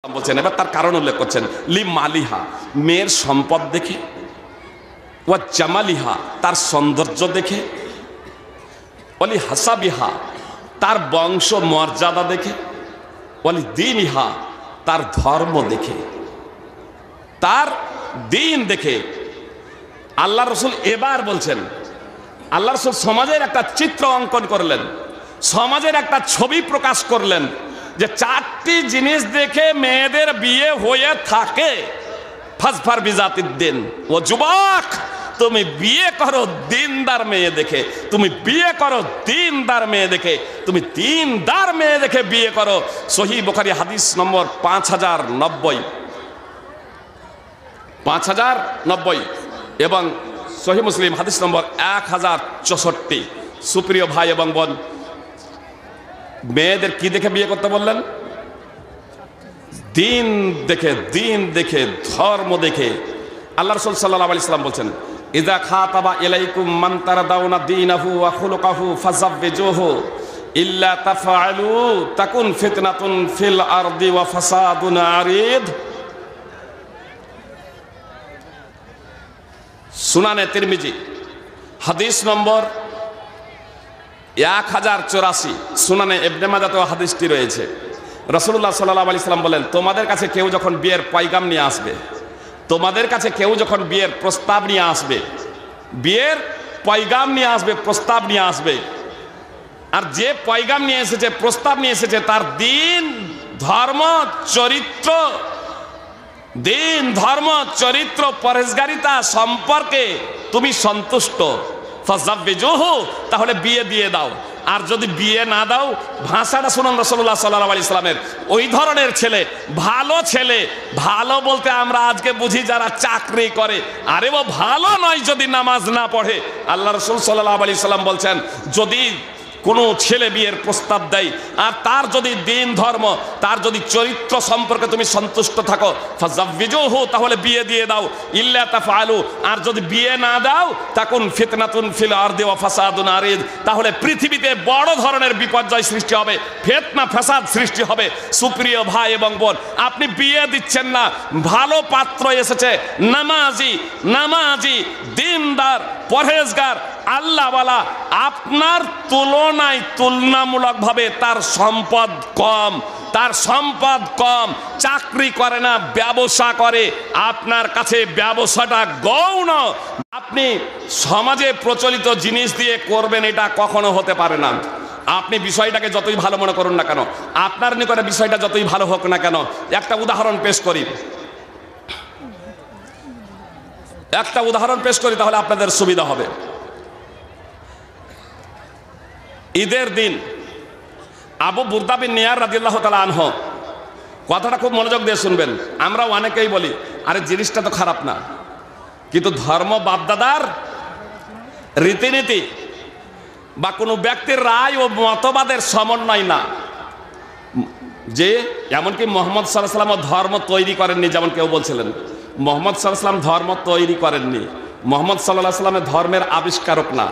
বলছেন, এবার তার কারণ উল্লেখ করছেন। লি মালিহা, মেয়ের সম্পদ দেখে, ওয়া জামালিহা, তার সৌন্দর্য দেখে, ওয়ালি হাসাবিহা, তার বংশ মর্যাদা দেখে, ওয়ালি দীনিহা, তার ধর্ম দেখে, তার দিন দেখে। আল্লাহ রসুল এবার বলছেন, আল্লাহ রসুল সমাজের একটা চিত্র অঙ্কন করলেন, সমাজের একটা ছবি প্রকাশ করলেন যে চারটি জিনিস দেখে মেয়েদের বিয়ে হয়ে থাকে। ফাজফার বিজাতিদ্দিন, ও যুবক তুমি বিয়ে করো দিনদার মেয়ে দেখে, তুমি বিয়ে করো দিনদার মেয়ে দেখে, তুমি দিনদার মেয়ে দেখে বিয়ে করো। সহিহ বুখারী হাদিস নম্বর 5090 এবং সহিহ মুসলিম হাদিস নম্বর 1064। সুপ্রিয় ভাই এবং বোন, মেয়েদের কি দেখে বিয়ে করতে বললেন? দিন দেখে, দিন দেখে, ধর্ম দেখে। আল্লাহ রাসূল সাল্লাল্লাহু আলাইহি ওয়াসাল্লাম বলছেন, ইযা খাতাবা ইলাইকুম মান তারাদাউনা দীনাহু ওয়া খুলুকাহু ফাযাওবিজুহু ইল্লা তাফআলু তাকুন ফিতনাতুন ফিল আরদি ওয়া ফাসাদুন আরিদ। সুনানে তিরমিজি হাদিস নম্বর 1084। সুনানে ইবনে মাজাতেও হাদিসটি রয়েছে। রাসূলুল্লাহ সাল্লাল্লাহু আলাইহি ওয়াসাল্লাম বলেন, তোমাদের কাছে কেউ যখন বিয়ের পয়গাম নিয়ে আসবে, তোমাদের কাছে কেউ যখন বিয়ের প্রস্তাব নিয়ে আসবে, বিয়ের পয়গাম নিয়ে আসবে, প্রস্তাব নিয়ে আসবে, আর যে পয়গাম নিয়ে এসেছে, প্রস্তাব নিয়ে এসেছে, তার দিন ধর্ম চরিত্র, দিন ধর্ম চরিত্র পরহেজগারিতা সম্পর্কে তুমি সন্তুষ্ট, ফাযাওবিজুহু, তাহলে বিয়ে দিয়ে দাও। আর যদি বিয়ে না দাও, ভাষাটা শুনুন রাসূলুল্লাহ সাল্লাল্লাহু আলাইহি সাল্লামের, ওই ধরনের ছেলে, ভালো ছেলে, ভালো বলতে আমরা আজকে বুঝি যারা চাকরি করে, আরে ও ভালো নয় যদি নামাজ না পড়ে। আল্লাহ রাসূল সাল্লাল্লাহু আলাইহি সাল্লাম বলছেন, যদি কোনো ছেলে বিয়ের প্রস্তাব দেয় আর তার যদি দিন ধর্ম, তার যদি চরিত্র সম্পর্কে তুমি সন্তুষ্ট থাকো, ফাযাওবিজুহু, তাহলে বিয়ে দিয়ে দাও। ইল্লা তাফআলু, আর যদি বিয়ে না দাও, তাকুন ফিতনাতুন ফিল আরদি ওয়া ফাসাদুন আরিদ, তাহলে পৃথিবীতে বড় ধরনের বিপর্যয় সৃষ্টি হবে, ফিতনা ফাসাদ সৃষ্টি হবে। সুপ্রিয় ভাই এবং বোন, আপনি বিয়ে দিচ্ছেন না, ভালো পাত্র এসেছে, নামাজি, নামাজি, দিনদার, পরহেজগার, আল্লাহওয়ালা, আপনার তুলনায় তুলনামূলকভাবে তার সম্পদ কম, তার সম্পদ কম, চাকরি করে না, ব্যবসা করে, আপনার কাছে ব্যবসাটা গৌণ, আপনি সমাজে প্রচলিত জিনিস দিয়ে করবেন, এটা কখনো হতে পারে না। আপনি বিষয়টাকে যতই ভালো মনে করুন না কেন, আপনার নিকটে বিষয়টা যতই ভালো হোক না কেন, একটা উদাহরণ পেশ করি, তাহলে আপনাদের সুবিধা হবে। ঈদের দিন আবু বুরদা বিন নিয়ার রাদিয়াল্লাহু তাআলা আনহু, কথাটা খুব মনোযোগ দিয়ে শুনবেন। আমরা অনেকেই বলি, আরে জিনিসটা তো খারাপ না, কিন্তু ধর্ম বাপদাদার রীতিনীতি বা কোনো ব্যক্তির রায় ও মতবাদের সমন্বয় না, যে এমনকি মুহাম্মদ সাল্লাল্লাহু আলাইহি ওয়াসাল্লাম ধর্ম তৈরি করেননি, যেমন কেউ বলছিলেন মুহাম্মদ সাল্লাল্লাহু আলাইহি ওয়াসাল্লাম ধর্ম তৈরি করেননি, মুহাম্মদ সাল্লাল্লাহু আলাইহি ওয়াসাল্লামের ধর্মের আবিষ্কারক না,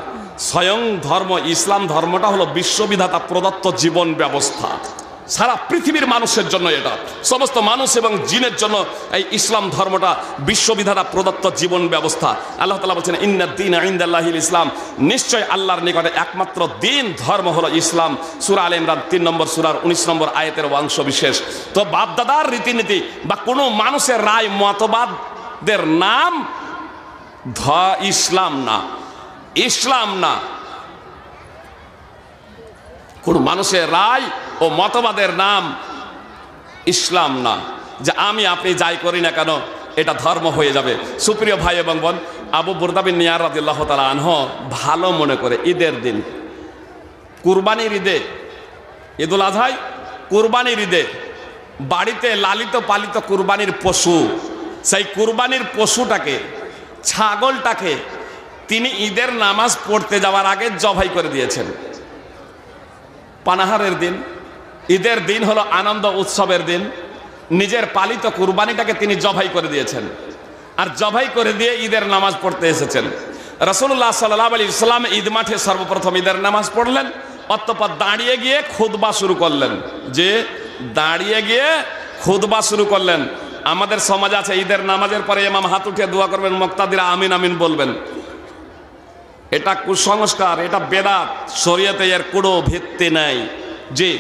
স্বয়ং ধর্ম, ইসলাম ধর্মটা হলো বিশ্ববিধাতা প্রদত্ত জীবন ব্যবস্থা, সারা পৃথিবীর মানুষের জন্য, এটা সমস্ত মানুষ এবং জিনের জন্য এই ইসলাম ধর্মটা বিশ্ববিধাতা প্রদত্ত জীবন ব্যবস্থা। আল্লাহ তাআলা বলছেন, ইন্নাদ দীনা ইনদাল্লাহিল ইসলাম, নিশ্চয় আল্লাহর নিকটে একমাত্র দিন ধর্ম হলো ইসলাম। সূরা আলে ইমরান 3 নম্বর সূরার 19 নম্বর আয়াতের অংশ বিশেষ। তো বাপদাদার রীতিনীতি বা কোনো মানুষের রায় মতবাদের নাম ইসলাম না, ইসলাম না। কোন মানুষের রায় ও মতবাদের নাম ইসলাম না, যে আমি আপনি যাই করি না কেন এটা ধর্ম হয়ে যাবে। সুপ্রিয় ভাই এবং বোন, আবু বুরদা বিন নিয়ার রাদিয়াল্লাহু তাআলা আনহু ভালো মনে করে ঈদের দিন, কুরবানির ঈদে, ঈদুল আজহায়, কুরবানির ঈদে বাড়িতে লালিত পালিত কুরবানির পশু, সেই কুরবানির পশুটাকে, ছাগলটাকে তিনি ঈদের নামাজ পড়তে যাওয়ার আগে জবাই করে দিয়েছেন। পানাহারের দিন, ঈদের দিন হলো আনন্দ উৎসবের দিন, নিজের পালিত কুরবানিটাকে তিনি জবাই করে দিয়েছেন, আর জবাই করে দিয়ে ঈদের নামাজ পড়তে এসেছেন। রাসূলুল্লাহ সাল্লাল্লাহু আলাইহি ওয়াসাল্লাম ঈদ মাঠে সর্বপ্রথম ঈদের নামাজ পড়লেন, অতঃপর দাঁড়িয়ে গিয়ে খুতবা শুরু করলেন, যে দাঁড়িয়ে গিয়ে খুতবা শুরু করলেন। আমাদের সমাজ আছে ঈদের নামাজের পরে ইমাম হাত উঠিয়ে দোয়া করবেন, মুক্তাদিরা আমিন আমিন বলবেন। এটা কুসংস্কার, এটা বেদাত, শরীয়তে এর কোনো ভিত্তি নাই। জি,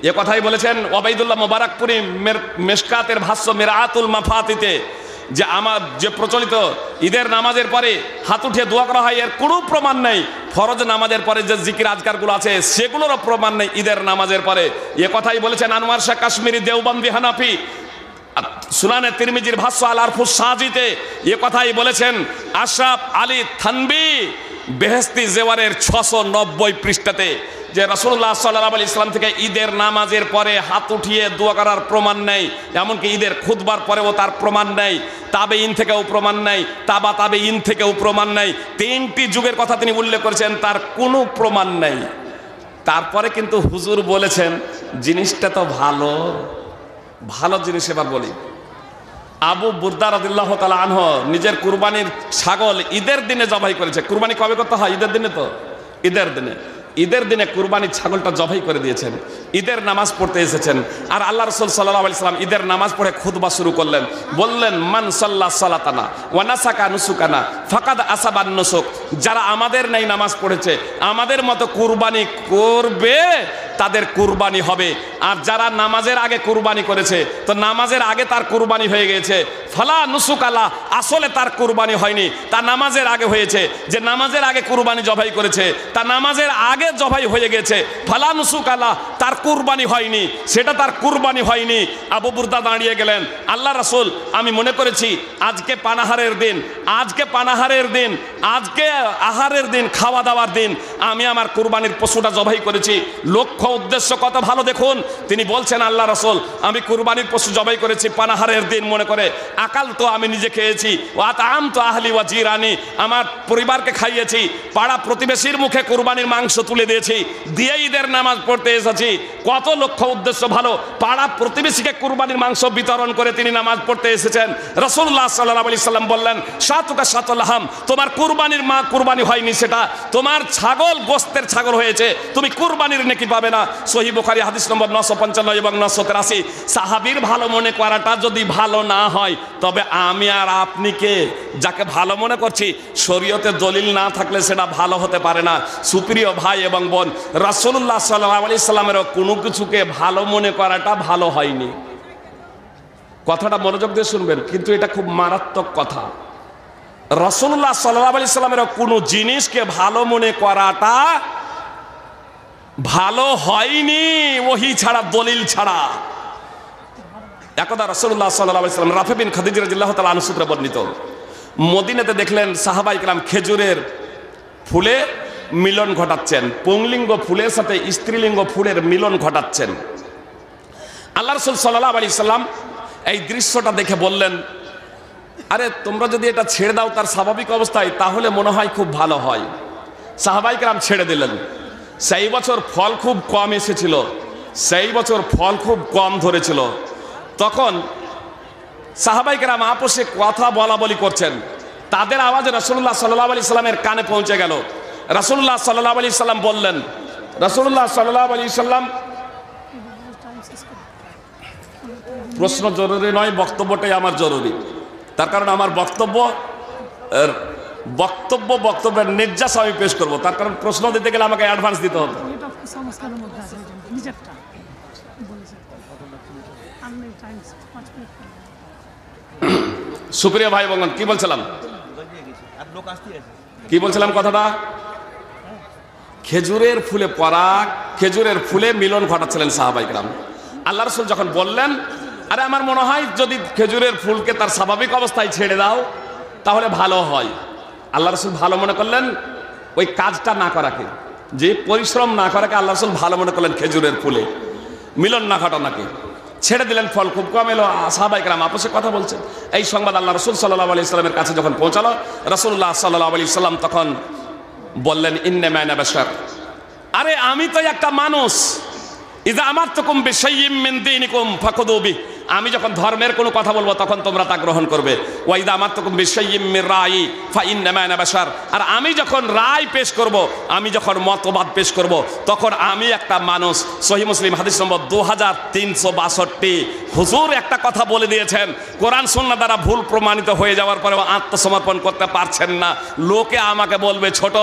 এ কথাই বলেছেন ওবাইদুল্লাহ মুবারাকপুরি মেশকাতের ভাষ্য মিরাতুল মাফাতিতে, যে আমার যে প্রচলিত ঈদের নামাজের পরে হাত উঠিয়ে দোয়া করা হয় এর কোনো প্রমাণ নেই। ফরজ নামাজের পরে যে জিকির আজকারগুলো আছে সেগুলোরও প্রমাণ নেই ঈদের নামাজের পরে। এ কথাই বলেছেন আনোয়ার শাহ কাশ্মীরি দেওবন্দি হানাফি সুনানে তিরমিজির ভাষ্য আল আরফুস সাজিতে। এ কথাই বলেছেন আশরাফ আলী থানবী বেহেশতি জেওয়ারের 690 পৃষ্ঠাতে, যে রাসূলুল্লাহ সাল্লাল্লাহু আলাইহি ওয়াসাল্লাম থেকে ঈদের নামাজের পরে হাত উঠিয়ে দোয়া করার প্রমাণ নেই, এমনকি ঈদের খুতবার পরেও তার প্রমাণ নেই, তাবেঈন থেকেও প্রমাণ নেই, তাবেঈন থেকেও প্রমাণ নেই। 3টি যুগের কথা তিনি উল্লেখ করেছেন, তার কোনো প্রমাণ নেই। তারপরে কিন্তু হুজুর বলেছেন জিনিসটা তো ভালো ভালো জিনিস। এবার বলি, আবু বুরদা রাদিয়াল্লাহু তাআলা আনহু নিজের কুরবানির ছাগল ঈদের দিনে জবাই করেছে। কুরবানি কবে করতে হয়? ঈদের দিনে। তো ঈদের দিনে কুরবানির ছাগলটা জবাই করে দিয়েছেন, ঈদের নামাজ পড়তে এসেছেন। আর আল্লাহ রাসূল সাল্লাল্লাহু আলাইহি সাল্লাম ঈদের নামাজ পড়ে খুতবা শুরু করলেন। বললেন মান সাল্লা সালাতানা ওয়া নাসাকা নুসুকানা ফাকাদ আসাবান নুসুক, যারা আমাদের নেই নামাজ পড়েছে, আমাদের মতো কুরবানি করবে তাদের কুরবানি হবে। আর যারা নামাজের আগে কুরবানি করেছে, তো নামাজের আগে তার কুরবানি হয়ে গেছে। ফালা নুসুকালা, আসলে তার কুরবানি হয়নি, তা নামাজের আগে হয়েছে। যে নামাজের আগে কুরবানি জবাই করেছে তা নামাজের আগে জবাই হয়ে গেছে। ফালা নুসুকালা, তার কুরবানি হয়নি, সেটা তার কুরবানি হয়নি। আবু বুরদা দাঁড়িয়ে গেলেন, আল্লাহ রাসূল আমি মনে করেছি আজকে পানাহারের দিন, আজকে আহারের দিন, খাওয়া দাওয়ার দিন, আমি আমার কুরবানির পশুটা জবাই করেছি। লক্ষ্য উদ্দেশ্য কত ভালো দেখুন। তিনি বলছেন আল্লাহ রাসূল আমি কুরবানির পশু জবাই করেছি পানাহারের দিন মনে করে। আকাল তো আমি নিজে খেয়েছি, ওয়াতাম তো আহলি ওয়া জিরানি, আমার পরিবারকে খাইয়েছি, পাড়া প্রতিবেশীর মুখে কুরবানির মাংস তুলে দিয়েছি, দিয়ে ঈদের নামাজ পড়তে এসেছি। কত লক্ষ্য উদ্দেশ্য ভালো। পাড়া প্রতিবেশীকে কুরবানির মাংস বিতরণ করে তিনি নামাজ পড়তে এসেছেন। রাসূলুল্লাহ সাল্লাল্লাহু আলাইহি সাল্লাম বললেন শাতুকা শাতুল লাহাম, তোমার কুরবানির মা কুরবানি হয়নি, সেটা তোমার ছাগল গোস্তের ছাগল হয়েছে, তুমি কুরবানির নেকি পাবে না। সহিহ বুখারী হাদিস নম্বর 955 এবং 983। সাহাবীর ভালো মনে করাটা যদি ভালো না হয়, তবে আমি আর আপনি কে? যাকে ভালো মনে করছি শরীয়তে দলিল না থাকলে সেটা ভালো হতে পারে না। সুপ্রিয় ভাই এবং বোন, রাসূলুল্লাহ সাল্লাল্লাহু আলাইহি সাল্লামের কোনো কিছুকে ভালো মনে করাটা ভালো হয়নি। কথাটা মনোযোগ দিয়ে শুনবেন, কিন্তু এটা খুব মারাত্মক কথা। রাসূলুল্লাহ সাল্লাল্লাহু আলাইহি সাল্লামের কোনো জিনিসকে ভালো মনে করাটা ভালো হয়নি, ওহী ছাড়া, দলিল ছাড়া। একদা রাসূলুল্লাহ সাল্লাল্লাহু আলাইহি সাল্লাম রাফি বিন খাদিজা রাদিয়াল্লাহু তাআলা আনহু সূত্রে বর্ণিত, মদিনাতে দেখলেন সাহাবায়ে কেরাম খেজুরের ফুলে মিলন ঘটাচ্ছেন, পুংলিঙ্গ ফুলের সাথে স্ত্রীলিঙ্গ ফুলের মিলন ঘটাচ্ছেন। আল্লাহ রাসূল সাল্লাল্লাহু আলাইহি সাল্লাম এই দৃশ্যটা দেখে বললেন, আরে তোমরা যদি এটা ছেড়ে দাও তার স্বাভাবিক অবস্থায়, তাহলে মনে হয় খুব ভালো হয়। সাহাবায়ে কেরাম ছেড়ে দিলেন। সেই বছর ফল খুব কম এসেছিল, সেই বছর ফল খুব কম ধরেছিল। তখন সাহাবায়ে কেরাম আপোষে কথা বলা বলি করছেন, তাদের আওয়াজ রাসূলুল্লাহ সাল্লাল্লাহু আলাইহি সাল্লামের কানে পৌঁছে গেল। রাসূলুল্লাহ সাল্লাল্লাহু আলাইহি সাল্লাম বললেন, রাসূলুল্লাহ সাল্লাল্লাহু আলাইহি সাল্লাম, প্রশ্ন জরুরি নয়, বক্তব্যটাই আমার জরুরি। তার কারণ আমার বক্তব্যের নির্যাস আমি পেশ করবো, তার কারণ প্রশ্ন দিতে গেলে আমাকে অ্যাডভান্স দিতে হবে। সুপ্রিয় ভাই বোন, কি বলছিলাম কথাটা, খেজুরের ফুলে পরাগ, খেজুরের ফুলে মিলন ঘটাচ্ছিলেন সাহাবায়ে কেরাম। আল্লাহ রাসূল যখন বললেন, আরে আমার মনে হয় যদি খেজুরের ফুলকে তার স্বাভাবিক অবস্থায় ছেড়ে দাও তাহলে ভালো হয়। আল্লাহ রাসূল ভালো মনে করলেন ওই কাজটা না করাকে, যে পরিশ্রম না করাকে আল্লাহ রাসূল ভালো মনে করলেন খেজুরের ফুলে মিলন না ঘটানোকে। ছেড়ে দিলেন, ফল খুব কম এলো। সাহাবায়ে কেরাম আপোষে কথা বলছেন। এই সংবাদ আল্লাহ রাসূল সাল্লাল্লাহু আলাইহি সাল্লামের কাছে যখন পৌঁছালো, রাসূলুল্লাহ সাল্লাল্লাহু আলাইহি সাল্লাম তখন বললেন, ইন্নামা আনা বাশার, আরে আমি তো একটা মানুষ। ইযা আমারতুকুম বিশাইয়্যিম মিন দীনিকুম ফাখুযু বিহি, আমি যখন ধর্মের কোনো কথা বলবো তখন তোমরা তা গ্রহণ করবে। ওয়াইদা আমারতুকুম বিশাইয়্যিম মির রায়ি ফাইন্নামা আনা বাশার, আর আমি যখন রায় পেশ করব, আমি যখন মতবাদ পেশ করব, তখন আমি একটা মানুষ। সহিহ মুসলিম হাদিস নম্বর 2362। হুজুর একটা কথা বলে দিয়েছেন, কোরআন সুন্নাহ দ্বারা ভুল প্রমাণিত হয়ে যাওয়ার পরেও আত্মসমর্পণ করতে পারছেন না, লোকে আমাকে বলবে ছোট।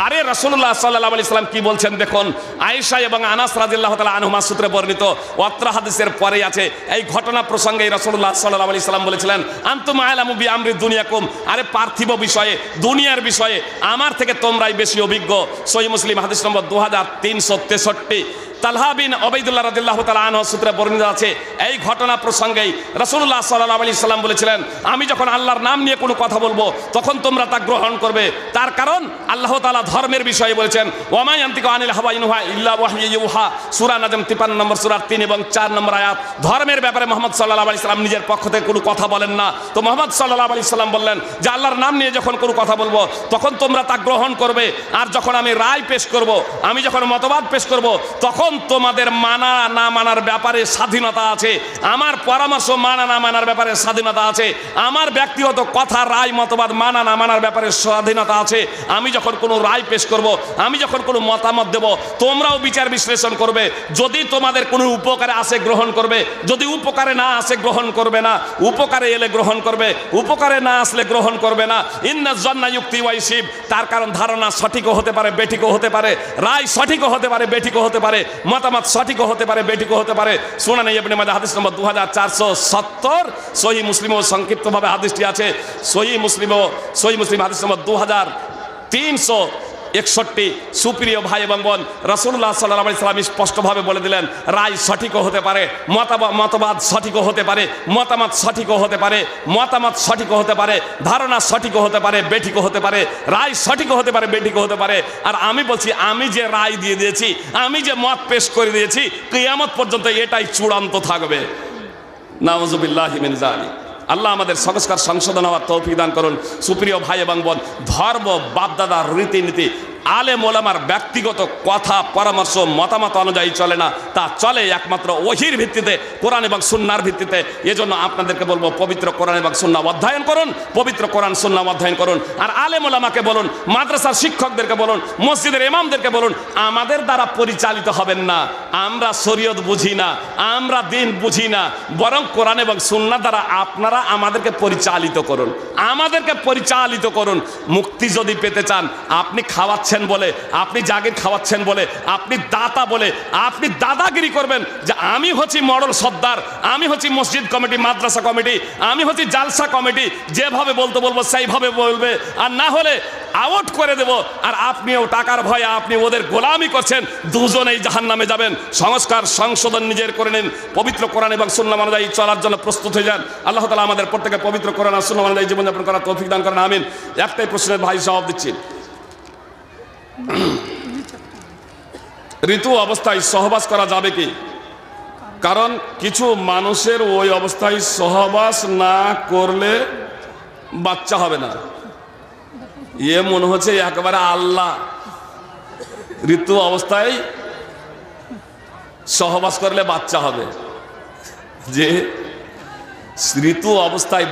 আরে রাসূলুল্লাহ সাল্লাল্লাহু আলাইহি সাল্লাম কি বলছেন দেখুন। আয়েশা এবং আনাস রাদিয়াল্লাহু তাআলা আনহুমা সূত্রে বর্ণিত অত্র হাদিসের পরে আছে, এই ঘটনা প্রসঙ্গে রাসূলুল্লাহ সাল্লাল্লাহু আলাইহি সাল্লাম বলেছিলেন, আনতুম আ'লামু বিআমরি দুনিয়াকুম, আরে পার্থিব বিষয়ে, দুনিয়ার বিষয়ে আমার থেকে তোমরাই বেশি অভিজ্ঞ। সহিহ মুসলিম হাদিস নম্বর 2363। তালহা বিন ওবাইদুল্লাহ রাদিয়াল্লাহু তাআলা আনহু সূত্রে বর্ণিত আছে, এই ঘটনা প্রসঙ্গেই রাসূলুল্লাহ সাল্লাল্লাহু আলাইহি সাল্লাম বলেছিলেন, আমি যখন আল্লাহর নাম নিয়ে কোনো কথা বলবো তখন তোমরা তা গ্রহণ করবে। তার কারণ আল্লাহ তাআলা ধর্মের বিষয়ে বলেছেন, ওয়া মা ইয়ানতিকু আনিল হাওয়া ইন হুয়া ইল্লা ওয়াহয়ুন ইউহা, সূরা নাজম 53 নম্বর সূরার 3 এবং 4 নম্বর আয়াত। ধর্মের ব্যাপারে মুহাম্মদ সাল্লাল্লাহু আলাইহি সাল্লাম নিজের পক্ষ থেকে কোনো কথা বলেন না। তো মুহাম্মদ সাল্লাল্লাহু আলাইহি সাল্লাম বললেন যে আল্লাহর নাম নিয়ে যখন কোনো কথা বলবো তখন তোমরা তা গ্রহণ করবে, আর যখন আমি রায় পেশ করব, আমি যখন মতবাদ পেশ করব, তখন তোমাদের মানা না মানার ব্যাপারে স্বাধীনতা আছে, আমার পরামর্শ মানা না মানার ব্যাপারে স্বাধীনতা আছে, আমার ব্যক্তিগত কথা রায় মতবাদ মানা না মানার ব্যাপারে স্বাধীনতা আছে। আমি যখন কোনো রায় পেশ করব, আমি যখন কোনো মতামত দেব, তোমরাও বিচার বিশ্লেষণ করবে। যদি তোমাদের কোনো উপকারে আসে গ্রহণ করবে, যদি উপকারে না আসে গ্রহণ করবে না, উপকারে এলে গ্রহণ করবে, উপকারে না আসলে গ্রহণ করবে না। ইন্নাজ জান্না ইউক্তি ওয়া ইউসিব, তার কারণ ধারণা সঠিকও হতে পারে, বেঠিকও হতে পারে, রায় সঠিকও হতে পারে, বেঠিকও হতে পারে, মতামত সঠিকও হতে পারে, বেঠিকও হতে পারে। সুনানে ইবনে মাজাহ হাদিস নম্বর 2470। সহিহ মুসলিমও সংক্ষিপ্তভাবে হাদিসটি আছে। সহিহ মুসলিম হাদিস নম্বর 2361। সুপ্রিয় ভাই এবং বোন, রাসূলুল্লাহ সাল্লাল্লাহু আলাইহি সাল্লাম স্পষ্টভাবে বলে দিলেন, রায় সঠিকও হতে পারে, মতবাদ সঠিকও হতে পারে, মতামত সঠিকও হতে পারে, মতামত সঠিকও হতে পারে, ধারণা সঠিকও হতে পারে, বেঠিকও হতে পারে, রায় সঠিকও হতে পারে, বেঠিকও হতে পারে। আর আমি বলছি, আমি যে রায় দিয়ে দিয়েছি, আমি যে মত পেশ করে দিয়েছি, কিয়ামত পর্যন্ত এটাই চূড়ান্ত থাকবে। নাউযুবিল্লাহি মিন যালিক। আল্লাহ আমাদের সংস্কার সংশোধন হওয়ার তৌফিক দান করুন। সুপ্রিয় ভাই এবং বোন, ধর্ম বাপদাদার রীতিনীতি আলেম ওলামার ব্যক্তিগত কথা পরামর্শ মতামত অনুযায়ী চলে না, তা চলে একমাত্র ওহীর ভিত্তিতে, কোরআন এবং সুন্নাহর ভিত্তিতে। এজন্য আপনাদেরকে বলবো, পবিত্র কোরআন এবং সুন্নাহ অধ্যয়ন করুন, পবিত্র কোরআন সুন্নাহ অধ্যয়ন করুন। আর আলেম ওলামাকে বলুন, মাদ্রাসার শিক্ষকদেরকে বলুন, মসজিদের ইমামদেরকে বলুন, আমাদের দ্বারা পরিচালিত হবেন না। আমরা শরীয়ত বুঝি না, আমরা দিন বুঝি না, বরং কোরআন এবং সুন্নাহ দ্বারা আপনারা আমাদেরকে পরিচালিত করুন, আমাদেরকে পরিচালিত করুন। মুক্তি যদি পেতে চান, আপনি খাওয়াচ্ছেন বলে, আপনি জাগির খাওয়াচ্ছেন বলে, আপনি দাতা বলে আপনি দাদাগিরি করবেন যে আমি হচ্ছি মডেল সর্দার, আমি হচ্ছি মসজিদ কমিটি, মাদ্রাসা কমিটি, আমি হচ্ছি জালসা কমিটি, যেভাবে বলতে বলবো সেইভাবে বলবে, আর না হলে আউট করে দেব। আর আপনিও টাকার ভয়ে আপনি ওদের গোলামি করছেন, দুজনেই জাহান্নামে যাবেন। সংস্কার সংশোধন নিজের করে নিন, পবিত্র কোরআন এবং সুন্নাহ অনুযায়ী চলার জন্য প্রস্তুত হয়ে যান। আল্লাহ তাআলা আমাদের প্রত্যেকে পবিত্র কোরআন আর সুন্নাহ অনুযায়ী জীবনযাপন করার তৌফিক দান করেন, আমিন। একটাই প্রশ্নের ভাই জবাব দিচ্ছি, ঋতু অবস্থায় সহবাস করা যাবে কি? কারণ কিছু মানুষের ওই অবস্থায় সহবাস না করলে বাচ্চা হবে না, এ মনে হচ্ছে একেবারে আল্লাহ ঋতু অবস্থায় সহবাস করলে বাচ্চা হবে। যে ঋতু অবস্থায়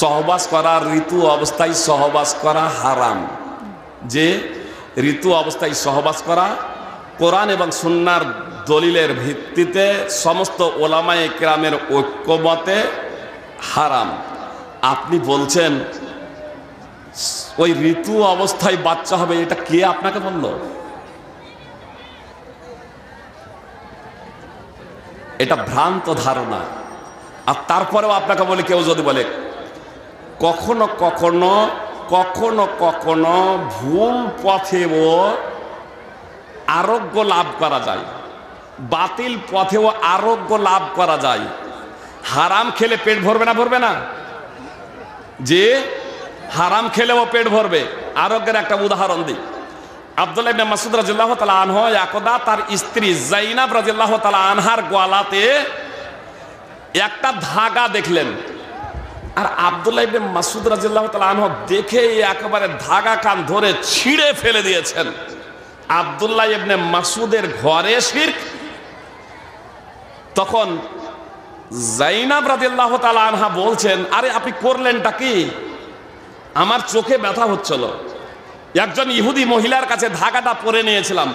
সহবাস করা, ঋতু অবস্থায় সহবাস করা হারাম। যে ঋতু অবস্থায় সহবাস করা কোরআন এবং সুন্নাহর দলিলের ভিত্তিতে সমস্ত ওলামায়ে কেরামের ঐক্যমতে হারাম। আপনি বলছেন ওই ঋতু অবস্থায় বাচ্চা হবে, এটা কে আপনাকে বলল? এটা ভ্রান্ত ধারণা। আর তারপরেও আপনাকে বলে, কেউ যদি বলে কখনো কখনো কখনো কখনো ভুল পথেও আরোগ্য লাভ করা যায়, বাতিল পথেও আরোগ্য লাভ করা যায়। হারাম খেলে পেট ভরবে না? ভরবে না? যে হারাম খেলেও পেট ভরবে। আরোগ্যের একটা উদাহরণ দিই। আব্দুল্লাহ ইবনে মাসউদ রাদিয়াল্লাহু তাআলা আনহু একদা তার স্ত্রী যায়নাব রাদিয়াল্লাহু তাআলা আনহার গলাতে একটা ধাগা দেখলেন, আর আব্দুল্লাহ ইবনে মাসউদ রাদিয়াল্লাহু তাআলা আনহু দেখে একেবারে ধাগা কান ধরে ছিঁড়ে ফেলে দিয়েছেন। আব্দুল্লাহ ইবনে মাসউদের ঘরে শিরক। তখন জাইনাব রাদিয়াল্লাহু তাআলা আনহা বলছেন, আরে আপনি করলেনটা কি? আমার চোখে ব্যথা হচ্ছিল। একজন ইহুদি মহিলার কাছে ধাগাটা পরে নিয়েছিলাম,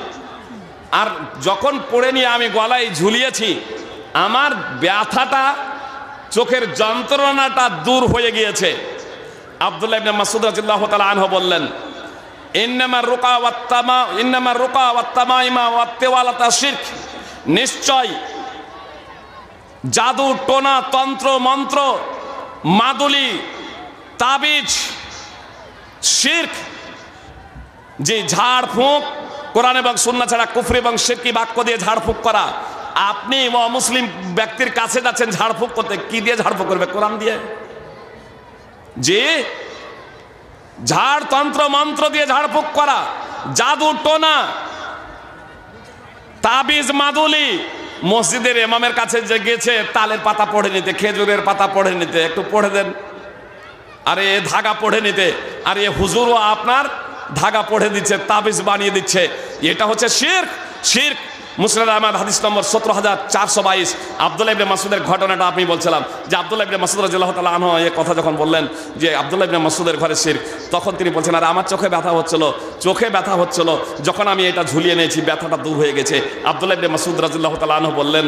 আর যখন পরে নিয়ে আমি গলায় ঝুলিয়েছি, আমার ব্যথাটা, চোখের যন্ত্রণাটা দূর হয়ে গিয়েছে। আব্দুল্লাহ ইবনে মাসউদ রাদিয়াল্লাহু তাআলা আনহু বললেন, ইন্নামার রুকা ওয়াত তামাইমা ওয়াত তিওয়ালাতা শিরক, নিশ্চয় জাদু টোনা তন্ত্র মন্ত্র মাদুলি তাবিজ শিরক। যে ঝাড়ফুঁক, কোরআন এবং সুন্নাহ ছাড়া কুফর এবং শিরকি বাক্য দিয়ে ঝাড়ফুঁক করা। আপনি অমুসলিম ব্যক্তির কাছে যাচ্ছেন ঝাড়ফুঁক করতে, কি দিয়ে ঝাড়ফুঁক করবে? কোরআন দিয়ে। যে ঝাড় তন্ত্র মন্ত্র দিয়ে ঝাড়ফুঁক করা, জাদু টোনা তাবিজ মাদুলি। মসজিদের ইমামের কাছে যে গেছে তালের পাতা পড়ে নিতে, খেজুরের পাতা পড়ে নিতে, একটু পড়ে দেন, আরে ধাগা পড়ে নিতে, আর এ হুজুরও আপনার ধাগা পড়ে দিচ্ছে, তাবিজ বানিয়ে দিচ্ছে। এটা হচ্ছে শিরক। শিরক। মুসনাদ আহমদ হাদিস নম্বর 17422। আব্দুল্লাহ ইবনে মাসউদের ঘটনাটা আপনি বলছিলাম, যে আব্দুল্লাহ ইবনে মাসউদ রাদিয়াল্লাহু তাআলা আনহু এই কথা যখন বললেন যে আব্দুল্লাহ ইবনে মাসউদের ঘরে শিরক, তখন তিনি বলছেন, আর আমার চোখে ব্যথা হচ্ছিল, চোখে ব্যথা হচ্ছিল, যখন আমি এটা ঝুলিয়ে নিয়েছি ব্যথাটা দূর হয়ে গেছে। আব্দুল্লাহ ইবনে মাসউদ রাদিয়াল্লাহু তাআলা আনহু বললেন,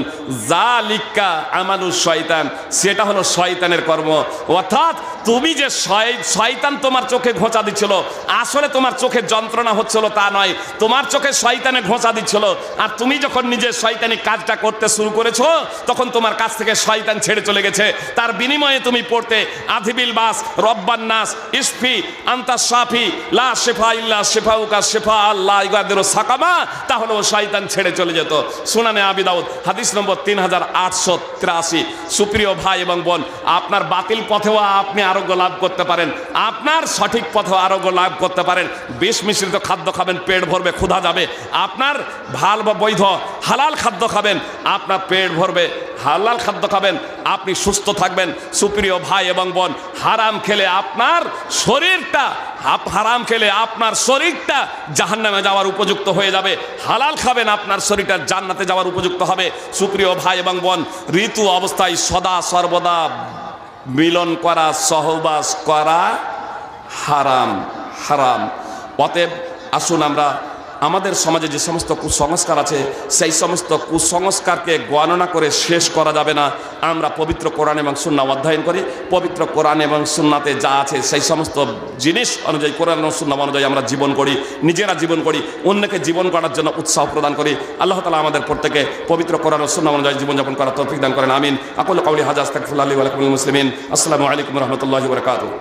যালিকা আমালুশ শয়তান, সেটা হলো শয়তানের কর্ম। অর্থাৎ তুমি যে শয়তান তোমার চোখে ঘোঁচা দিচ্ছিল, আসলে তোমার চোখে যন্ত্রণা হচ্ছিল তা নয়, তোমার চোখে শয়তানে ঘোঁচা দিচ্ছিল। আর তুমি যখন নিজের শয়তানি কাজটা করতে শুরু করেছো, তখন তোমার কাছ থেকে শয়তান ছেড়ে চলে গেছে। তার বিনিময়ে তুমি পড়তে আযিবিল বাস রব্বান নাস ইশফি আনতা শাফি লা শিফা ইল্লা শিফাউকা শিফা আল্লাহ ইগাদিরু সাকামা, তাহলে ও শয়তান ছেড়ে চলে যেত। সুনানে আবি দাউদ হাদিস নম্বর 3883। সুপ্রিয় ভাই এবং বোন, আপনার বাতিল পথেও আপনি আরোগ্য লাভ করতে পারেন, আপনার সঠিক পথেও আরোগ্য লাভ করতে পারেন। বিষ মিশ্রিত খাদ্য খাবেন, পেট ভরবে, ক্ষুধা যাবে। আপনার ভাল বা বৈধ হালাল খাদ্য খাবেন, আপনার পেট ভরবে। হালাল খাদ্য খাবেন, আপনি সুস্থ থাকবেন। সুপ্রিয় ভাই এবং বোন, হারাম খেলে আপনার শরীরটা, হারাম খেলে আপনার শরীরটা জাহান্নামে যাওয়ার উপযুক্ত হয়ে যাবে। হালাল খাবেন, আপনার শরীরটা জান্নাতে যাওয়ার উপযুক্ত হবে। সুপ্রিয় ভাই এবং বোন, ঋতু অবস্থায় সদা সর্বদা মিলন করা, সহবাস করা হারাম, হারাম। অতএব আসুন আমরা আমাদের সমাজে যে সমস্ত কুসংস্কার আছে, সেই সমস্ত কুসংস্কারকে গণনা করে শেষ করা যাবে না। আমরা পবিত্র কোরআন এবং সুন্নাহ অধ্যয়ন করি। পবিত্র কোরআন এবং সুন্নাতে যা আছে সেই সমস্ত জিনিস অনুযায়ী, কোরআন এবং সুন্নাহ অনুযায়ী আমরা জীবন করি, নিজেরা জীবন করি, অন্যকে জীবন করার জন্য উৎসাহ প্রদান করি। আল্লাহ তাআলা আমাদের প্রত্যেকে পবিত্র কোরআন ও সুন্নাহ অনুযায়ী জীবনযাপন করার তৌফিক দান করেন। আমিন। আকুলু কাউলি হাযা আস্তাগফিরুল্লাহ লি ওয়া লাকুম লিল মুসলিমিন। আসসালামু আলাইকুম ওয়া রাহমাতুল্লাহি ওয়া বারাকাতুহু।